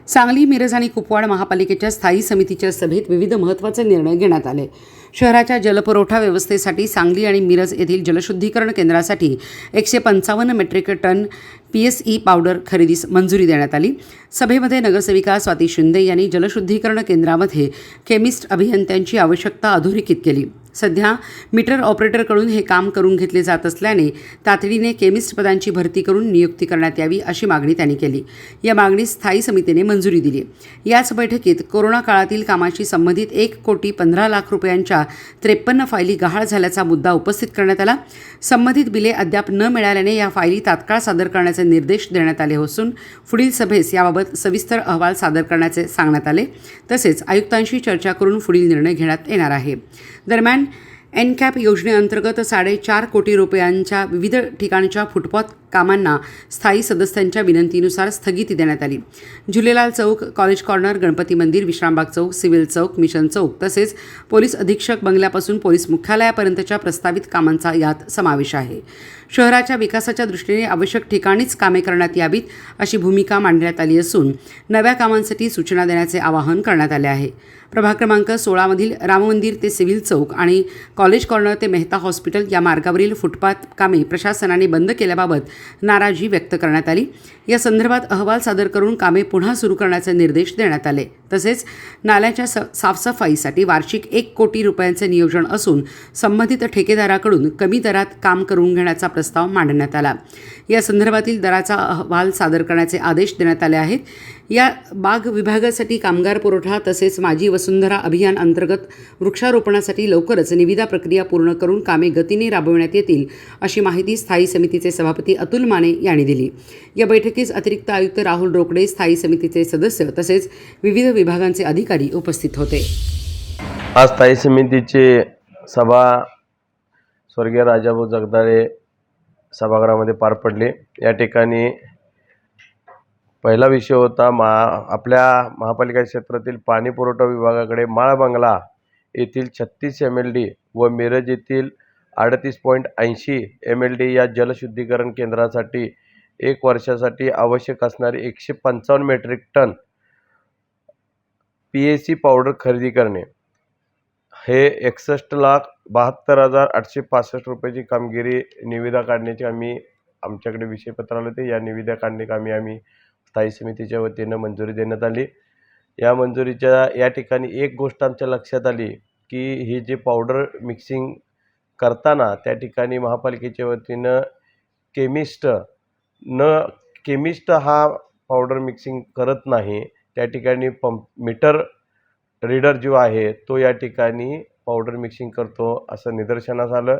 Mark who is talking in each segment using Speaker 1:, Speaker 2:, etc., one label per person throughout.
Speaker 1: सांगली, मिरज आणि कुपवाड महापालिकेच्या स्थायी समितीच्या सभेत विविध महत्त्वाचे निर्णय घेण्यात आले. शहराच्या जलपुरवठा व्यवस्थेसाठी सांगली आणि मिरज येथील जलशुद्धीकरण केंद्रासाठी 155 मेट्रिक टन PSE पावडर खरेदीस मंजुरी देण्यात आली. सभेमध्ये नगरसेविका स्वाती शिंदे यांनी जलशुद्धीकरण केंद्रामध्ये केमिस्ट अभियंत्यांची आवश्यकता अधोरेखित केली. सध्या मीटर ऑपरेटरकडून हे काम करून घेतले जात असल्याने तातडीने केमिस्ट पदांची भरती करून नियुक्ती करण्यात यावी अशी मागणी त्यांनी केली. या मागणीस स्थायी समितीने मंजुरी दिली. याच बैठकीत कोरोना काळातील कामाशी संबंधित 1,15,00,000 रुपयांच्या 53 फायली गहाळ झाल्याचा मुद्दा उपस्थित करण्यात आला. संबंधित बिले अद्याप न मिळाल्याने या फायली तात्काळ सादर करण्याचे निर्देश देण्यात आले असून पुढील सभेस याबाबत सविस्तर अहवाल सादर करण्याचे सांगण्यात आले. तसेच आयुक्तांशी चर्चा करून पुढील निर्णय घेण्यात येणार आहे. दरम्यान एनकॅप योजनेअंतर्गत 4.5 कोटी रुपयांच्या विविध ठिकाणच्या फुटपाथ कामांना स्थायी सदस्यांच्या विनंतीनुसार स्थगिती देण्यात आली. झुलेलाल चौक, कॉलेज कॉर्नर, गणपती मंदिर, विश्रामबाग चौक, सिव्हिल चौक, मिशन चौक तसेच पोलीस अधीक्षक बंगल्यापासून पोलीस मुख्यालयापर्यंतच्या प्रस्तावित कामांचा यात समावेश आहे. शहराच्या विकासाच्या दृष्टीने आवश्यक ठिकाणीच कामे करण्यात यावीत अशी भूमिका मांडण्यात आली असून नव्या कामांसाठी सूचना देण्याचे आवाहन करण्यात आले आहे. प्रभाग क्रमांक 16 मधील राममंदिर ते सिव्हिल चौक आणि कॉलेज कॉर्नर ते मेहता हॉस्पिटल या मार्गावरील फुटपाथ कामे प्रशासनाने बंद केल्याबाबत नाराजी व्यक्त करण्यात आली. या संदर्भात अहवाल सादर करून कामे पुन्हा सुरू करण्याचे निर्देश देण्यात आले. तसेच नाल्याच्या साफसफाईसाठी वार्षिक 1 कोटी रुपयांचे नियोजन असून संबंधित ठेकेदाराकडून कमी दरात काम करून घेण्याचा प्रस्ताव मांडण्यात आला. या संदर्भातील दराचा अहवाल सादर करण्याचे आदेश देण्यात आले आहेत. या बाग विभागासाठी कामगार पुरवठा तसेच माझी वसुंधरा अभियान अंतर्गत वृक्षारोपणासाठी लवकरच निविदा प्रक्रिया पूर्ण करून कामे गतीने राबविण्यात येतील अशी माहिती स्थायी समितीचे सभापती अतुल माने यांनी दिली. या बैठकीस अतिरिक्त आयुक्त राहुल रोकडे, स्थायी समितीचे सदस्य तसेच विविध विभागांचे अधिकारी उपस्थित होते.
Speaker 2: आज स्थायी समितीची सभा स्वर्गीय राजाभाऊ जगदाळे सभागृहामध्ये पार पडली. या ठिकाणी पहिला विषय होता आपल्या महापालिका क्षेत्रातील पाणी पुरवठा विभागाकडे माळ बंगला येथील 36 MLD व मिरज येथील 38.80 MLD या जलशुद्धीकरण केंद्रासाठी 1 वर्षासाठी आवश्यक असणारी 155 मेट्रिक टन PSE पावडर खरेदी करणे, हे 61,72,865 रुपयाची कामगिरी निविदा काढण्याची आमच्याकडे विषयपत्र आले होते. या निविदा काढणे कामी आम्ही स्थायी समितीच्या वतीनं मंजुरी देण्यात आली. या मंजुरीच्या या ठिकाणी एक गोष्ट आमच्या लक्षात आली की ही जे पावडर मिक्सिंग करताना त्या ठिकाणी महापालिकेच्या वतीनं केमिस्ट हा पावडर मिक्सिंग करत नाही. त्या ठिकाणी मीटर रीडर जो आहे तो या ठिकाणी पावडर मिक्सिंग करतो असं निदर्शनास आलं.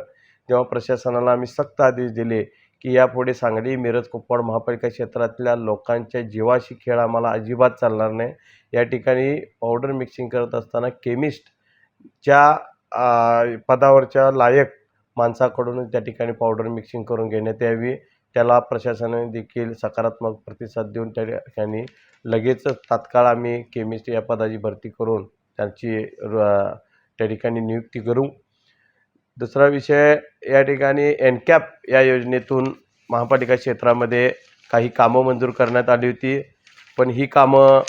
Speaker 2: तेव्हा प्रशासनाला आम्ही सक्त आदेश दिले की यापुढे सांगली, मिरज, कुपवाड महापालिका क्षेत्रातल्या लोकांच्या जीवाशी खेळ आम्हाला अजिबात चालणार नाही. या ठिकाणी पावडर मिक्सिंग करत असताना केमिस्टच्या पदावरच्या लायक माणसाकडूनच त्या ठिकाणी पावडर मिक्सिंग करून घेण्यात यावी. त्याला प्रशासनाने देखील सकारात्मक प्रतिसाद देऊन त्या ठिकाणी लगेचच तात्काळ आम्ही केमिस्ट या पदाची भरती करून त्यांची त्या ठिकाणी नियुक्ती करू. दुसरा विषय, या ठिकाणी एनकॅप या योजनेतून महापालिका क्षेत्रामध्ये काही कामं मंजूर करण्यात आली होती, पण ही कामं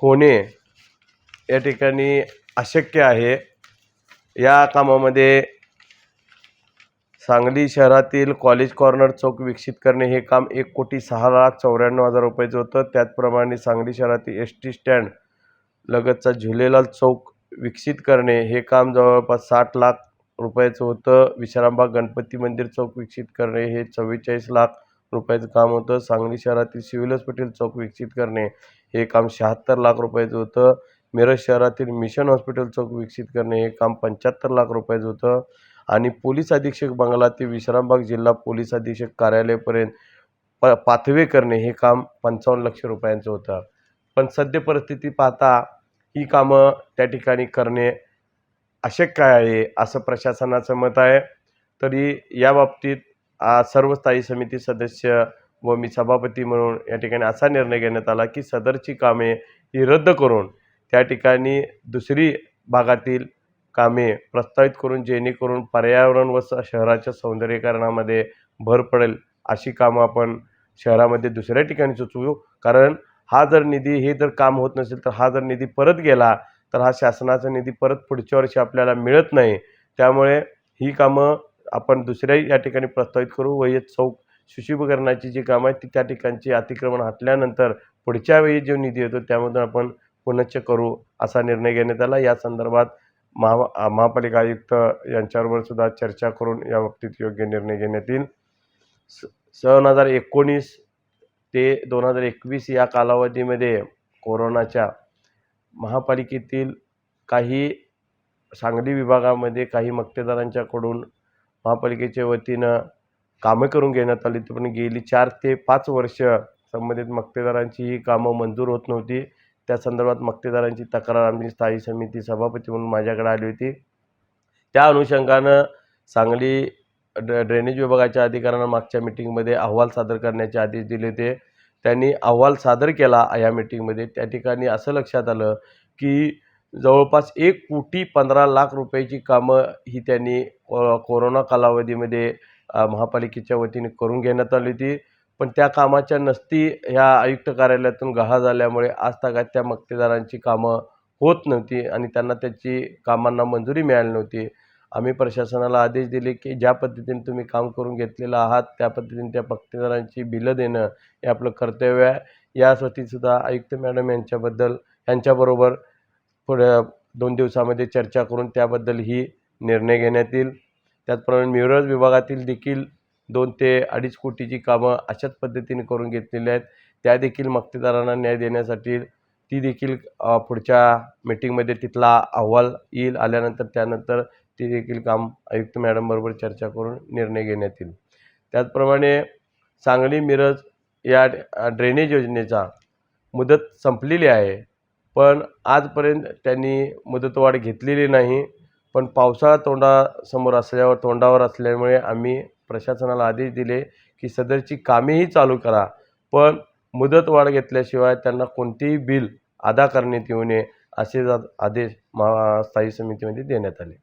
Speaker 2: होणे या ठिकाणी अशक्य आहे. या कामामध्ये सांगली शहरातील कॉलेज कॉर्नर चौक विकसित करणे हे काम 1,06,94,000 रुपयाचं होतं. त्याचप्रमाणे सांगली शहरातील ST स्टँड लगतचा झुलेलाल चौक विकसित करणे हे काम जवळपास 60 लाख रुपयाचं होतं. विश्रामबाग गणपती मंदिर चौक विकसित करणे हे 44 लाख रुपयाचं काम होतं. सांगली शहरातील सिव्हिल हॉस्पिटल चौक विकसित करणे हे काम 76 लाख रुपयाचं होतं. मिरज शहरातील मिशन हॉस्पिटल चौक विकसित करणे हे काम 75 लाख रुपयाचं होतं. आणि पोलीस अधीक्षक बंगला ते विश्रामबाग जिल्हा पोलीस अधीक्षक कार्यालयापर्यंत पाथवे करणे हे काम 55 लाख रुपयांचं होतं. पण सद्य परिस्थिती पाहता ही कामं त्या ठिकाणी करणे अशक्य आहे असं प्रशासनाचं मत आहे. तरी या बाबतीत सर्व स्थायी समिती सदस्य व मी सभापती म्हणून या ठिकाणी असा निर्णय घेण्यात आला की सदरची कामे ही रद्द करून त्या ठिकाणी दुसरी भागातील कामे प्रस्तावित करून जेणेकरून पर्यावरण व शहराच्या सौंदर्यीकरणामध्ये भर पडेल अशी कामं आपण शहरामध्ये दुसऱ्या ठिकाणी सुचवू. कारण हा जर निधी हे जर काम होत नसेल तर हा जर निधी परत गेला तर हा शासनाचा निधी परत पुढच्या वर्षी आपल्याला मिळत नाही. त्यामुळे ही कामं आपण दुसऱ्याही या ठिकाणी प्रस्तावित करू व हे चौक सुशोभीकरणाची जी कामं आहेत ती त्या ठिकाणची अतिक्रमण हटल्यानंतर पुढच्या वेळी जो निधी येतो त्यामधून आपण पुनश्च करू असा निर्णय घेण्यात आला. या संदर्भात महापालिका आयुक्त यांच्याबरोबर सुद्धा चर्चा करून या बाबतीत योग्य निर्णय घेण्यात येईल. 2019 ते 2021 या कालावधीमध्ये कोरोनाच्या महापालिकेतील काही सांगली विभागामध्ये काही मक्तेदारांच्याकडून महापालिकेच्या वतीनं कामं करून घेण्यात आली, पण गेली 4 ते 5 वर्ष संबंधित मक्तेदारांची ही कामं मंजूर होत नव्हती. त्या संदर्भात मक्तेदारांची तक्रार आम्ही स्थायी समिती सभापती म्हणून माझ्याकडे आली होती. त्या अनुषंगानं सांगली ड्रेनेज विभागाच्या अधिकाऱ्यांना मागच्या मीटिंगमध्ये अहवाल सादर करण्याचे आदेश दिले होते. त्यांनी अहवाल सादर केला या मीटिंगमध्ये. त्या ठिकाणी असं लक्षात आलं की जवळपास 1,15,00,000 रुपयाची कामं ही त्यांनी कोरोना कालावधीमध्ये महापालिकेच्या वतीने करून घेण्यात आली होती. पण त्या कामाच्या नस्ती ह्या आयुक्त कार्यालयातून गहाळ झाल्यामुळे आजतागायत त्या मक्तेदारांची कामं होत नव्हती आणि त्यांना त्याची कामांना मंजुरी मिळाली नव्हती. आम्ही प्रशासनाला आदेश दिले की ज्या पद्धतीने तुम्ही काम करून घेतलेलं आहात त्या पद्धतीने त्या मक्तेदारांची बिलं देणं हे आपलं कर्तव्य आहे. यासाठीसुद्धा आयुक्त मॅडम यांच्याबरोबर पुढे 2 दिवसामध्ये चर्चा करून त्याबद्दलही निर्णय घेण्यात येईल. त्याचप्रमाणे म्युरल विभागातील देखील 2 ते 2.5 कोटीची कामं अशाच पद्धतीने करून घेतलेली आहेत. त्या देखील मक्तेदारांना न्याय देण्यासाठी ती देखील पुढच्या मीटिंगमध्ये तिथला अहवाल येईल. आल्यानंतर त्यानंतर ते देखील काम आयुक्त मॅडमबरोबर चर्चा करून निर्णय घेण्यात येईल. त्याचप्रमाणे सांगली मिरज या ड्रेनेज योजनेचा मुदत संपलेली आहे, पण आजपर्यंत त्यांनी मुदतवाढ घेतलेली नाही. पण पावसाळा तोंडावर असल्यामुळे आम्ही प्रशासनाला आदेश दिले की सदरची कामेही चालू करा, पण मुदतवाढ घेतल्याशिवाय त्यांना कोणतेही बिल अदा करण्यात येऊ नये असे आदेश स्थायी समितीमध्ये देण्यात आले.